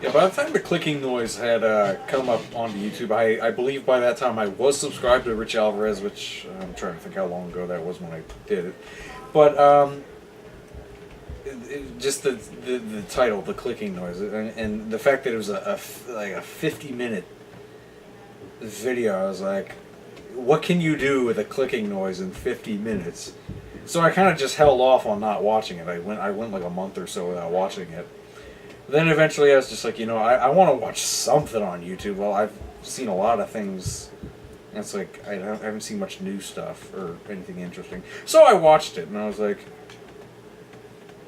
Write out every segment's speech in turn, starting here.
Yeah, by the time the clicking noise had come up onto YouTube, I believe by that time I was subscribed to Richalvarez, which I'm trying to think how long ago that was when I did it. But just the title, the clicking noise, and the fact that it was like a 50-minute video, I was like, what can you do with a clicking noise in 50 minutes? So I kind of just held off on not watching it. I went like a month or so without watching it. Then eventually I was just like, I want to watch something on YouTube. Well, I've seen a lot of things. And it's like, I haven't seen much new stuff or anything interesting. So I watched it, and I was like,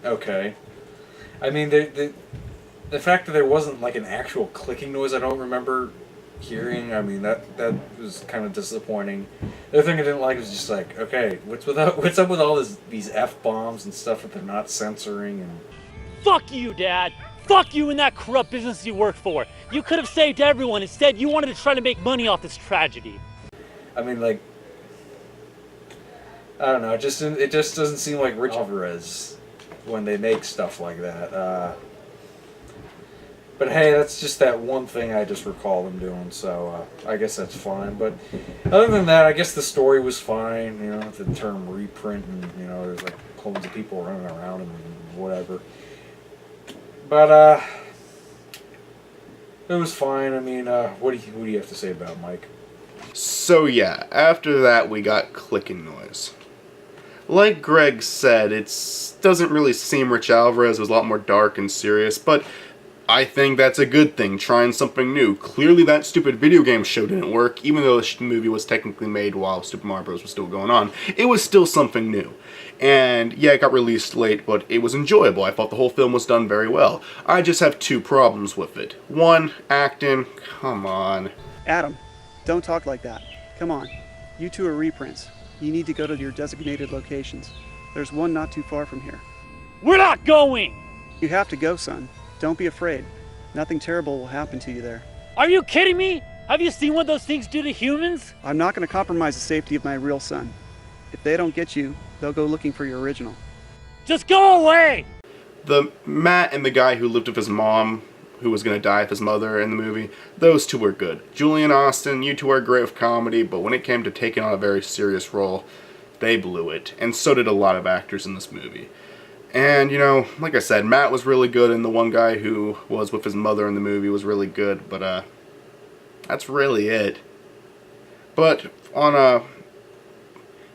okay. I mean, the fact that there wasn't like an actual clicking noise, I don't remember hearing. I mean, that was kind of disappointing. The other thing I didn't like was just like, okay, what's up with all these F-bombs and stuff that they're not censoring? And fuck you, Dad! Fuck you and that corrupt business you work for! You could have saved everyone. Instead, you wanted to try to make money off this tragedy. I mean, like, I don't know. It just doesn't seem like Richalvarez when they make stuff like that. But hey, that's just that one thing I just recall them doing, so I guess that's fine. But other than that, I guess the story was fine. The term reprint, and there's like clones of people running around and whatever. But it was fine. I mean, what do you have to say about it, Mike? So yeah, after that we got clicking noise. Like Greg said, it doesn't really seem Richalvarez. It was a lot more dark and serious, but I think that's a good thing, trying something new. Clearly that stupid video game show didn't work, even though the movie was technically made while Super Mario Bros. Was still going on. It was still something new. And yeah, it got released late, but it was enjoyable. I thought the whole film was done very well. I just have two problems with it. One, acting. Come on. Adam, don't talk like that. Come on. You two are reprints. You need to go to your designated locations. There's one not too far from here. We're not going! You have to go, son. Don't be afraid. Nothing terrible will happen to you there. Are you kidding me? Have you seen what those things do to humans? I'm not going to compromise the safety of my real son. If they don't get you, they'll go looking for your original. Just go away! The Matt and the guy who lived with his mom, who was going to die with his mother in the movie, those two were good. Julian Austin, you two are great with comedy, but when it came to taking on a very serious role, they blew it. And so did a lot of actors in this movie. And, like I said, Matt was really good, and the one guy who was with his mother in the movie was really good, but, that's really it. But, on a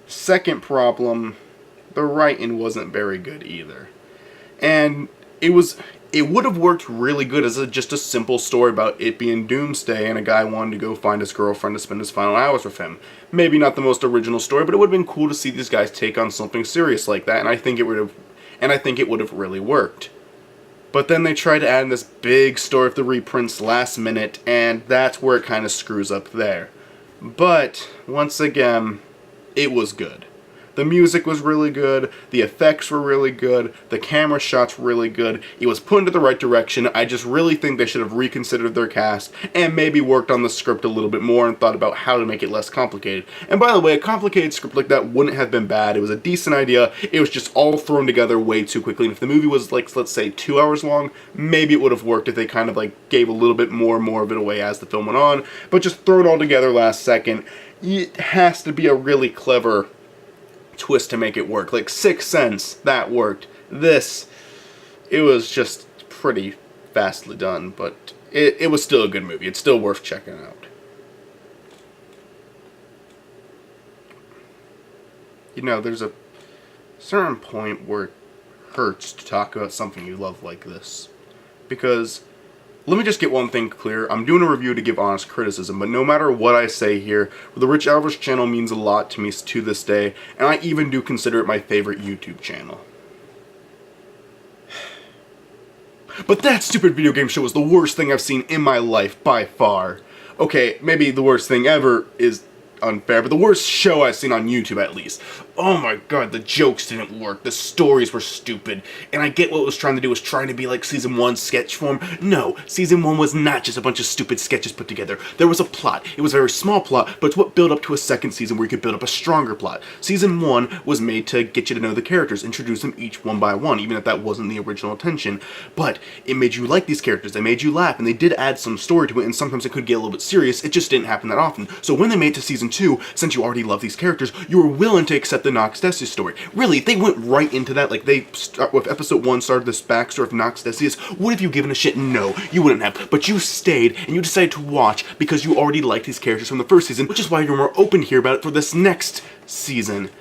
second problem, the writing wasn't very good either. And it would have worked really good as just a simple story about it being Doomsday and a guy wanting to go find his girlfriend to spend his final hours with him. Maybe not the most original story, but it would have been cool to see these guys take on something serious like that, and I think it would have really worked. But then they tried to add in this big story of the reprints last minute, and that's where it kind of screws up there. But, once again, it was good. The music was really good, the effects were really good, the camera shots were really good, it was put into the right direction. I just really think they should have reconsidered their cast, and maybe worked on the script a little bit more and thought about how to make it less complicated. And by the way, a complicated script like that wouldn't have been bad. It was a decent idea, it was just all thrown together way too quickly, and if the movie was, like, let's say 2 hours long, maybe it would have worked if they kind of, like, gave a little bit more of it away as the film went on, but just throw it all together last second. It has to be a really clever twist to make it work. Like Sixth Sense, that worked. This, it was just pretty fastly done, but it was still a good movie. It's still worth checking out. There's a certain point where it hurts to talk about something you love like this. Because, let me just get one thing clear. I'm doing a review to give honest criticism, but no matter what I say here, the Richalvarez channel means a lot to me to this day, and I even do consider it my favorite YouTube channel. But that stupid video game show was the worst thing I've seen in my life, by far. Okay, maybe the worst thing ever is unfair, but the worst show I've seen on YouTube, at least. Oh my god, the jokes didn't work, the stories were stupid, and I get what it was trying to do, was trying to be like Season 1 sketch form. No, Season 1 was not just a bunch of stupid sketches put together. There was a plot. It was a very small plot, but it's what built up to a second season where you could build up a stronger plot. Season 1 was made to get you to know the characters, introduce them each one by one, even if that wasn't the original intention. But it made you like these characters, they made you laugh, and they did add some story to it, and sometimes it could get a little bit serious. It just didn't happen that often. So when they made it to Season 2, since you already love these characters, you were willing to accept the Nox Decius story. Really, they went right into that. Like, they start with Episode 1 started this backstory of Nox Decius. Would have you given a shit? No, you wouldn't have. But you stayed, and you decided to watch because you already liked these characters from the first season, which is why you're more open to hear about it for this next season.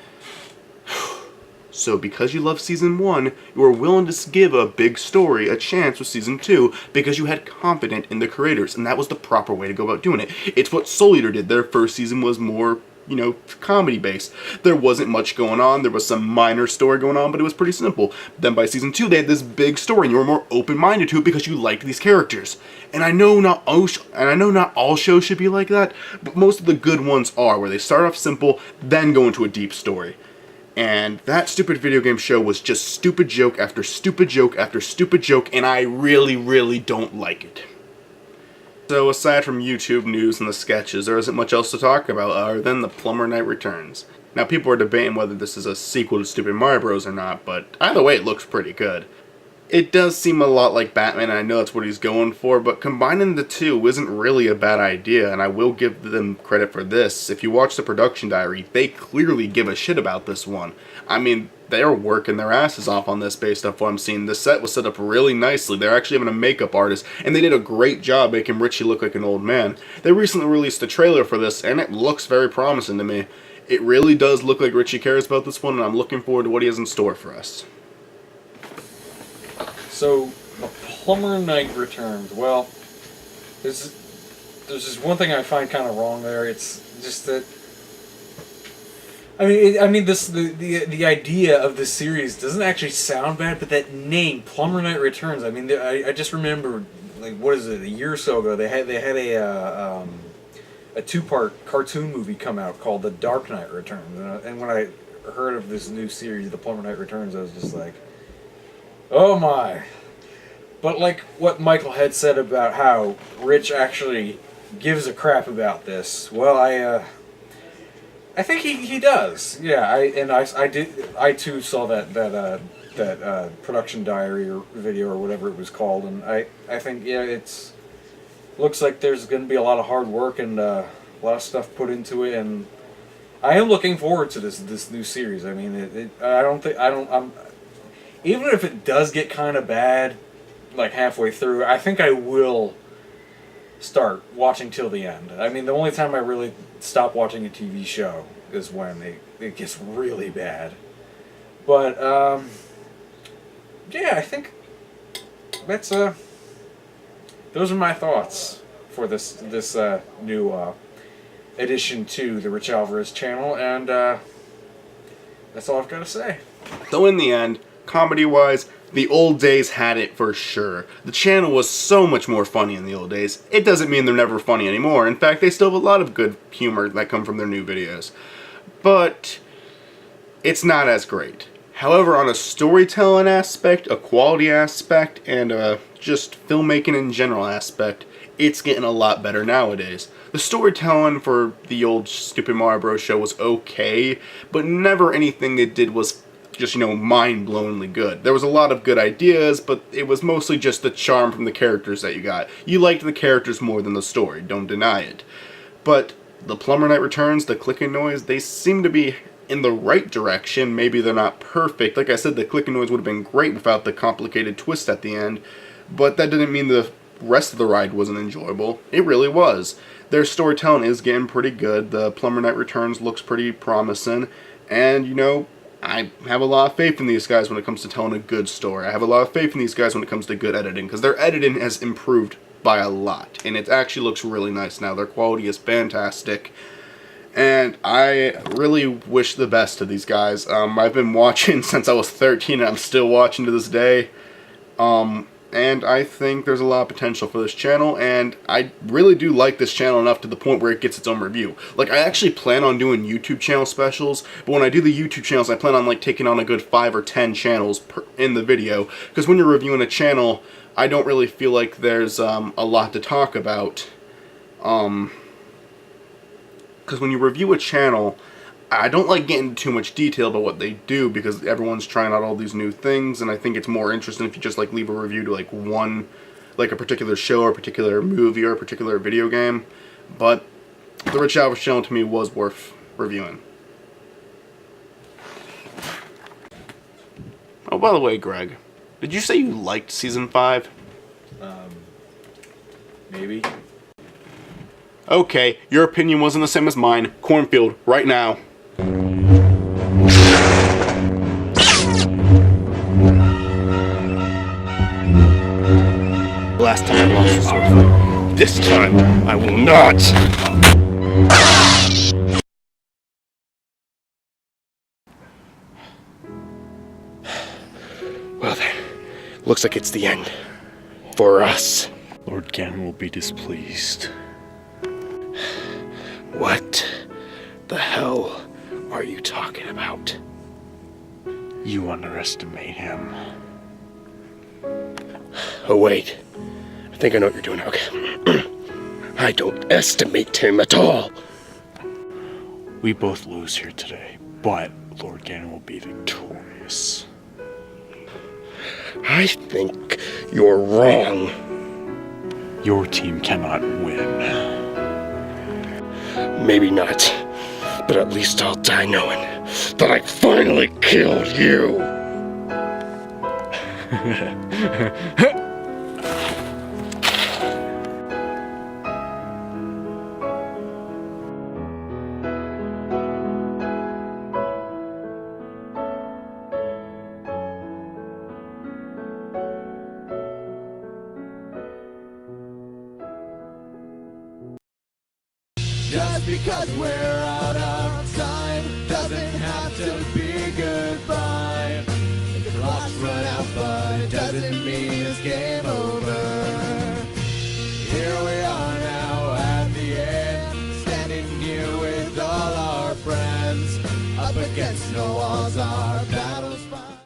So because you love Season 1, you were willing to give a big story a chance with Season 2 because you had confidence in the creators, and that was the proper way to go about doing it. It's what Soul Eater did. Their first season was more, you know, comedy-based. There wasn't much going on. There was some minor story going on, but it was pretty simple. Then by Season 2, they had this big story, and you were more open-minded to it because you liked these characters. And I know not all shows should be like that, but most of the good ones are, where they start off simple, then go into a deep story. And that stupid video game show was just stupid joke after stupid joke after stupid joke, and I really, really don't like it. So aside from YouTube news and the sketches, there isn't much else to talk about other than The Plumber Knight Returns. Now people are debating whether this is a sequel to Stupid Mario Bros. Or not, but either way it looks pretty good. It does seem a lot like Batman, and I know that's what he's going for, but combining the two isn't really a bad idea, and I will give them credit for this. If you watch the production diary, they clearly give a shit about this one. I mean, they're working their asses off on this based off what I'm seeing. The set was set up really nicely. They're actually having a makeup artist, and they did a great job making Richie look like an old man. They recently released a trailer for this, and it looks very promising to me. It really does look like Richie cares about this one, and I'm looking forward to what he has in store for us. So, The Plumber Knight Returns. Well, there's just one thing I find kind of wrong there. It's just that. The idea of this series doesn't actually sound bad, but that name, Plumber Knight Returns. I mean, I just remember, like, what is it? A year or so ago, they had a 2-part cartoon movie come out called The Dark Knight Returns, and when I heard of this new series, The Plumber Knight Returns, I was just like, oh my. But like what Michael had said about how Rich actually gives a crap about this, well, I think he does. Yeah, I too saw that production diary or video or whatever it was called, and I think, yeah, it's looks like there's going to be a lot of hard work and a lot of stuff put into it, and I am looking forward to this new series. I mean, even if it does get kind of bad, like halfway through, I think I will start watching till the end. I mean, the only time I really stop watching a TV show is when it gets really bad. But, yeah, I think that's, those are my thoughts for this new, addition to the Richalvarez channel, and, that's all I've got to say. So in the end, comedy-wise, the old days had it for sure. The channel was so much more funny in the old days. It doesn't mean they're never funny anymore. In fact, they still have a lot of good humor that come from their new videos. But it's not as great. However, on a storytelling aspect, a quality aspect, and just filmmaking in general aspect, it's getting a lot better nowadays. The storytelling for the old Stupid Mario Bros. Show was okay, but never anything they did was just, you know, mind-blowingly good. There was a lot of good ideas, but it was mostly just the charm from the characters that you got. You liked the characters more than the story, don't deny it. But The Plumber Knight Returns, the clicking noise, they seem to be in the right direction. Maybe they're not perfect. Like I said, the clicking noise would have been great without the complicated twist at the end, but that didn't mean the rest of the ride wasn't enjoyable. It really was. Their storytelling is getting pretty good. The Plumber Knight Returns looks pretty promising, and, you know, I have a lot of faith in these guys when it comes to telling a good story. I have a lot of faith in these guys when it comes to good editing, because their editing has improved by a lot, and it actually looks really nice now. Their quality is fantastic, and I really wish the best to these guys. I've been watching since I was 13, and I'm still watching to this day. and I think there's a lot of potential for this channel, and I really do like this channel enough to the point where it gets its own review. Like, I actually plan on doing YouTube channel specials, but when I do the YouTube channels, I plan on, like, taking on a good 5 or 10 channels in the video, because when you're reviewing a channel, I don't really feel like there's a lot to talk about, because when you review a channel, I don't like getting into too much detail about what they do, because everyone's trying out all these new things, and I think it's more interesting if you just like leave a review to like one, like a particular show or a particular movie or a particular video game. But the Richalvarez channel to me was worth reviewing. Oh, by the way, Greg, did you say you liked Season 5? Maybe. Okay, your opinion wasn't the same as mine. Cornfield, right now. Last time I lost the sword fight. This time, I will not! Well then, looks like it's the end. For us. Lord Ganon will be displeased. What the hell are you talking about? You underestimate him. Oh wait, I think I know what you're doing. Okay. I don't estimate him at all. We both lose here today, but Lord Ganon will be victorious. I think you're wrong. Your team cannot win. Maybe not, but at least I'll die knowing that I finally killed you. Just because we're out of time doesn't have to be goodbye. The clock's run out, but it doesn't mean it's game over. Here we are now at the end, standing here with all our friends. Up against no walls, our battles